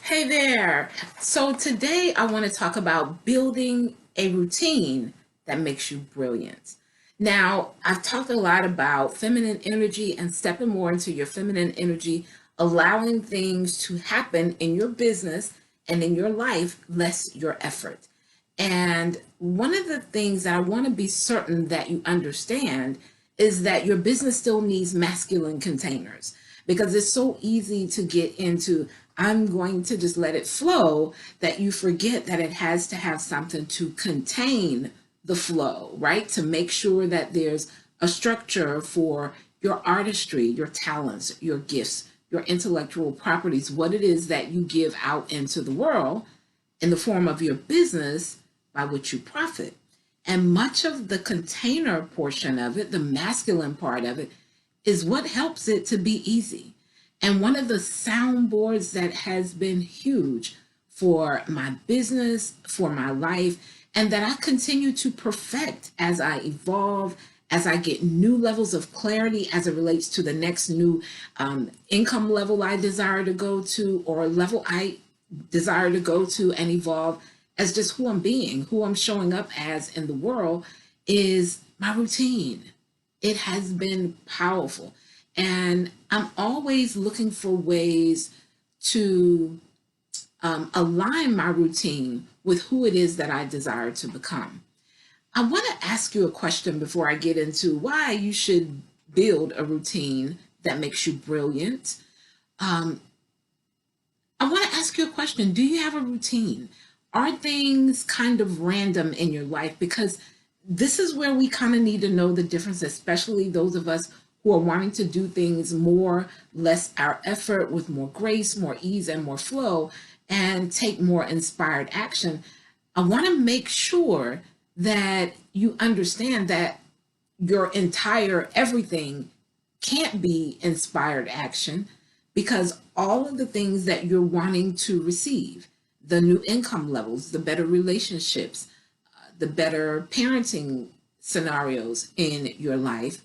Hey there. So today I want to talk about building a routine that makes you brilliant. Now, I've talked a lot about feminine energy and stepping more into your feminine energy, allowing things to happen in your business and in your life, less your effort. And one of the things that I want to be certain that you understand is that your business still needs masculine containers because it's so easy to get into, I'm going to just let it flow, that you forget that it has to have something to contain the flow, right? To make sure that there's a structure for your artistry, your talents, your gifts, your intellectual properties, what it is that you give out into the world in the form of your business by which you profit. And much of the container portion of it, the masculine part of it, is what helps it to be easy. And one of the soundboards that has been huge for my business, for my life, and that I continue to perfect as I evolve, as I get new levels of clarity as it relates to the next new income level I desire to go to, or level I desire to go to and evolve as just who I'm being, who I'm showing up as in the world, is my routine. It has been powerful. And I'm always looking for ways to align my routine with who it is that I desire to become. I want to ask you a question before I get into why you should build a routine that makes you brilliant. Um, I want to ask you a question. Do you have a routine? Are things kind of random in your life? Because this is where we kind of need to know the difference, especially those of us who are wanting to do things more, less our effort, with more grace, more ease, and more flow, and take more inspired action. I want to make sure that you understand that your entire everything can't be inspired action, because all of the things that you're wanting to receive, the new income levels, the better relationships, the better parenting scenarios in your life,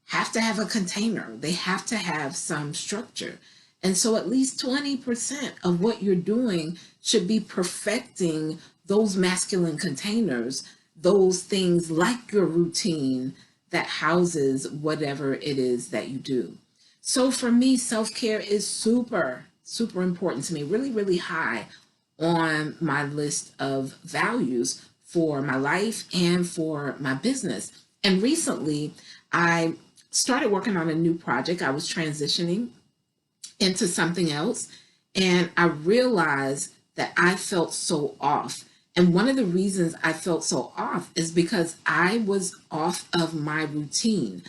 have to have a container. They have to have some structure. And so at least 20% of what you're doing should be perfecting those masculine containers, those things like your routine that houses whatever it is that you do. So for me, self-care is super, super important to me, really, really high on my list of values for my life and for my business. And recently, I started working on a new project. I was transitioning into something else, and I realized that I felt so off. And one of the reasons I felt so off is because I was off of my routine.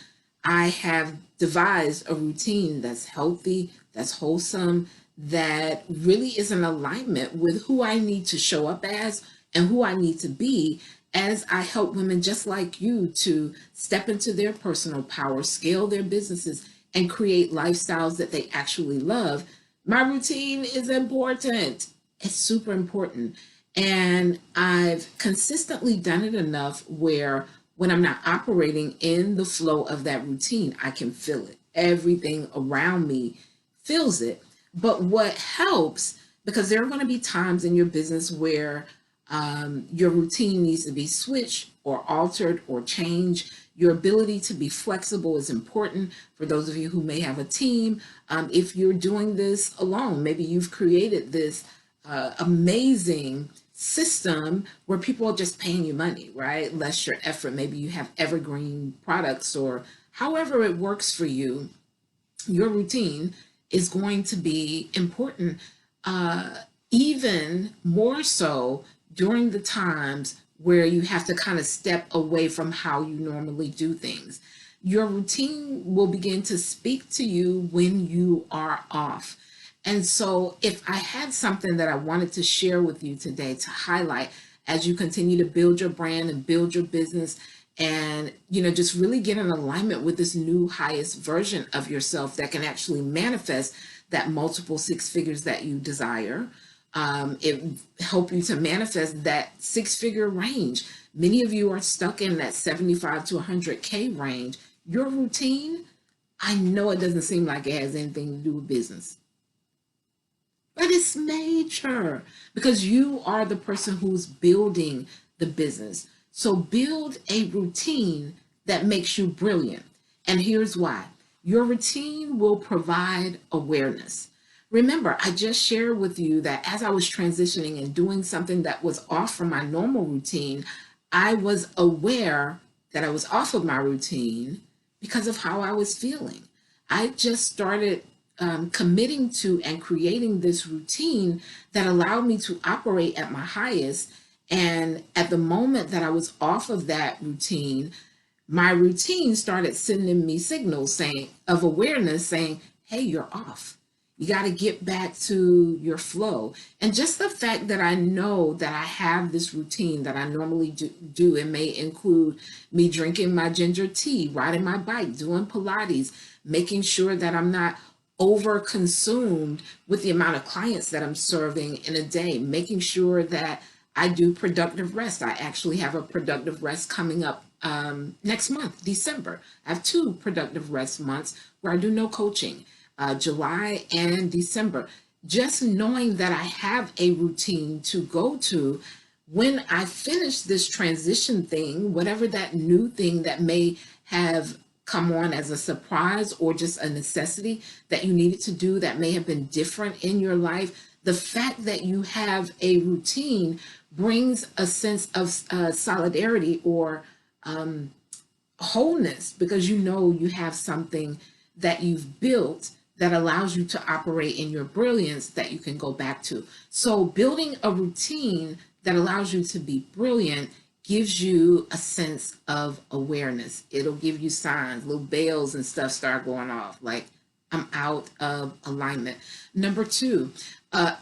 I have devised a routine that's healthy, that's wholesome, that really is in alignment with who I need to show up as and who I need to be as I help women just like you to step into their personal power, scale their businesses, and create lifestyles that they actually love. My routine is important. It's super important. And I've consistently done it enough where when I'm not operating in the flow of that routine, I can feel it. Everything around me feels it. But what helps, because there are going to be times in your business where your routine needs to be switched or altered or changed. Your ability to be flexible is important for those of you who may have a team. If you're doing this alone, maybe you've created this amazing system where people are just paying you money, right? Less your effort. Maybe you have evergreen products, or however it works for you, your routine is going to be important, uh, even more so during the times where you have to kind of step away from how you normally do things. Your routine will begin to speak to you when you are off. And so, if I had something that I wanted to share with you today to highlight as you continue to build your brand and build your business, and just really get in alignment with this new highest version of yourself that can actually manifest that multiple six figures that you desire, it help you to manifest that six figure range. Many of you are stuck in that 75 to 100K range. Your routine, I know it doesn't seem like it has anything to do with business, but but it's major because you are the person who's building the business. So build a routine that makes you brilliant. And here's why. Your routine will provide awareness. Remember, I just shared with you that as I was transitioning and doing something that was off from my normal routine, I was aware that I was off of my routine because of how I was feeling. I just started committing to and creating this routine that allowed me to operate at my highest. And at the moment that I was off of that routine, my routine started sending me signals saying of awareness saying, hey, you're off. You got to get back to your flow. And just the fact that I know that I have this routine that I normally do, it may include me drinking my ginger tea, riding my bike, doing Pilates, making sure that I'm not over consumed with the amount of clients that I'm serving in a day, making sure that I do productive rest. I actually have a productive rest coming up next month, December. I have 2 productive rest months where I do no coaching. July and December, just knowing that I have a routine to go to when I finish this transition thing, whatever that new thing that may have come on as a surprise or just a necessity that you needed to do that may have been different in your life, the fact that you have a routine brings a sense of solidarity or wholeness because you know you have something that you've built that allows you to operate in your brilliance that you can go back to. So building a routine that allows you to be brilliant gives you a sense of awareness. It'll give you signs, little bells and stuff start going off, like I'm out of alignment. Number 2, a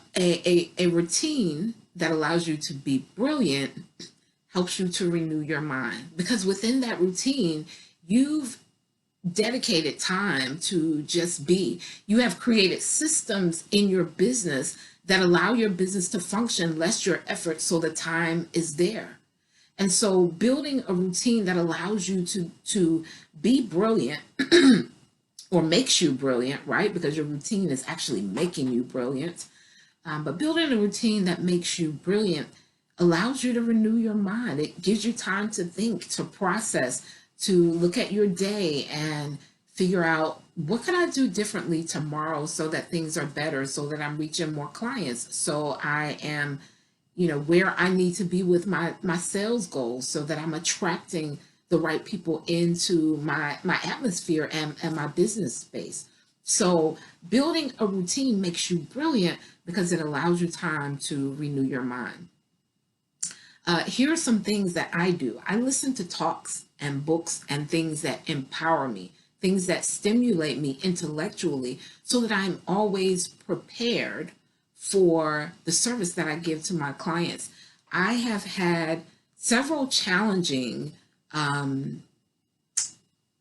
routine that allows you to be brilliant helps you to renew your mind because within that routine, you've dedicated time to just be. You have created systems in your business that allow your business to function less your effort so the time is there. And so building a routine that allows you to be brilliant or makes you brilliant, right? Because your routine is actually making you brilliant. But building a routine that makes you brilliant allows you to renew your mind. It gives you time to think, to process, to look at your day and figure out what can I do differently tomorrow so that things are better, so that I'm reaching more clients, so I am, where I need to be with my sales goals, so that I'm attracting the right people into my atmosphere and my business space. So building a routine makes you brilliant because it allows you time to renew your mind. Here are some things that I do. I listen to talks and books and things that empower me, things that stimulate me intellectually so that I'm always prepared for the service that I give to my clients. I have had several challenging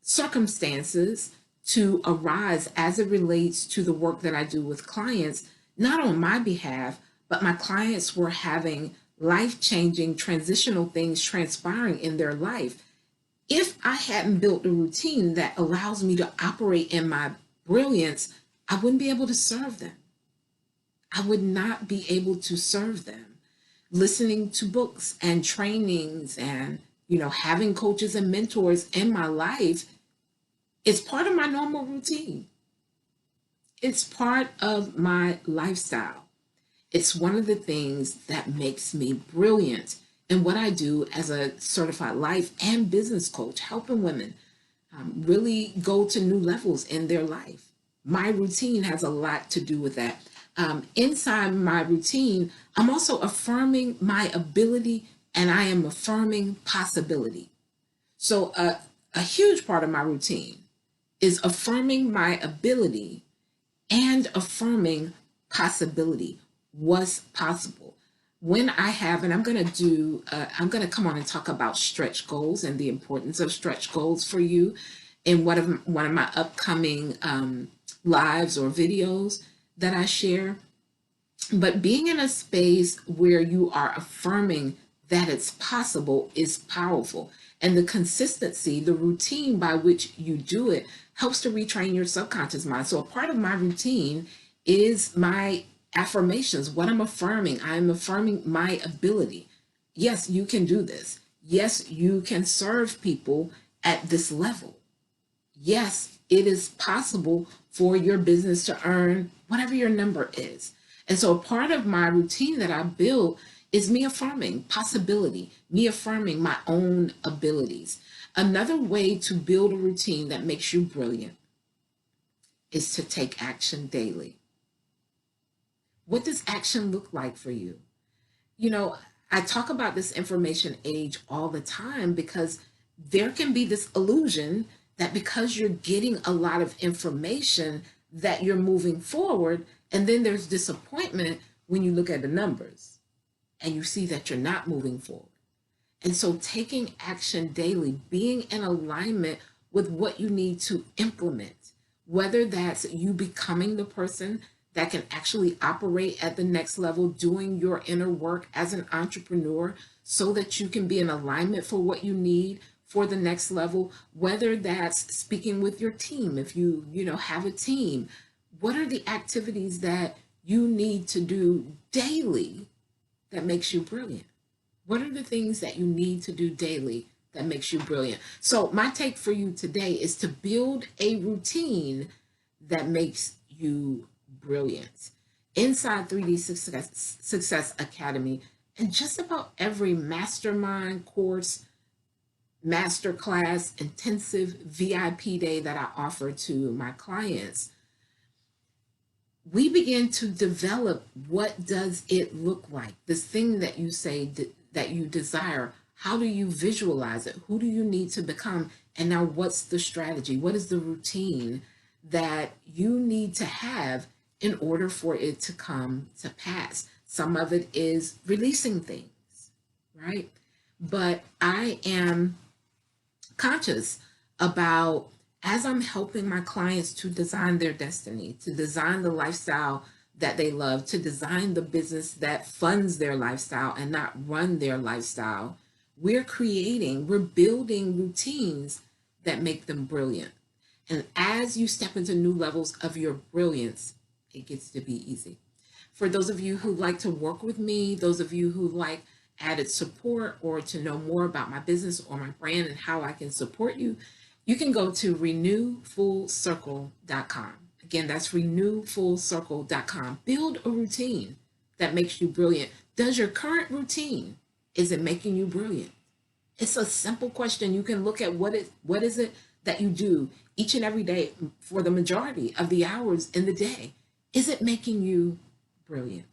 circumstances to arise as it relates to the work that I do with clients, not on my behalf, but my clients were having life-changing transitional things transpiring in their life. If I hadn't built a routine that allows me to operate in my brilliance, I wouldn't be able to serve them. I would not be able to serve them. Listening to books and trainings and, having coaches and mentors in my life is part of my normal routine. It's part of my lifestyle. It's one of the things that makes me brilliant in what I do as a certified life and business coach, helping women really go to new levels in their life. My routine has a lot to do with that. Inside my routine, I'm also affirming my ability and I am affirming possibility. So a huge part of my routine is affirming my ability and affirming possibility. What's possible? When I have, and I'm going to come on and talk about stretch goals and the importance of stretch goals for you in one of my upcoming lives or videos that I share. But being in a space where you are affirming that it's possible is powerful. And the consistency, the routine by which you do it helps to retrain your subconscious mind. So a part of my routine is my Affirmations, what I'm affirming, I'm affirming my ability. Yes, you can do this. Yes, you can serve people at this level. Yes, it is possible for your business to earn whatever your number is. And so a part of my routine that I build is me affirming possibility, me affirming my own abilities. Another way to build a routine that makes you brilliant is to take action daily. What does action look like for you? You know, I talk about this information age all the time because there can be this illusion that because you're getting a lot of information that you're moving forward, and then there's disappointment when you look at the numbers and you see that you're not moving forward. And so taking action daily, being in alignment with what you need to implement, whether that's you becoming the person that can actually operate at the next level, doing your inner work as an entrepreneur so that you can be in alignment for what you need for the next level, whether that's speaking with your team, if you have a team, what are the activities that you need to do daily that makes you brilliant? What are the things that you need to do daily that makes you brilliant? So my take for you today is to build a routine that makes you brilliant. Inside 3D Success Academy, and just about every mastermind course, masterclass, intensive VIP day that I offer to my clients, we begin to develop what does it look like, this thing that you say that you desire. How do you visualize it? Who do you need to become? And now what's the strategy? What is the routine that you need to have in order for it to come to pass? Some of it is releasing things, right? But I am conscious about, as I'm helping my clients to design their destiny, to design the lifestyle that they love, to design the business that funds their lifestyle and not run their lifestyle, we're building routines that make them brilliant. And as you step into new levels of your brilliance, it gets to be easy. For those of you who like to work with me, those of you who like added support or to know more about my business or my brand and how I can support you, you can go to renewfullcircle.com. Again, that's renewfullcircle.com. Build a routine that makes you brilliant. Does your current routine, is it making you brilliant? It's a simple question. You can look at what is it that you do each and every day for the majority of the hours in the day. Is it making you brilliant?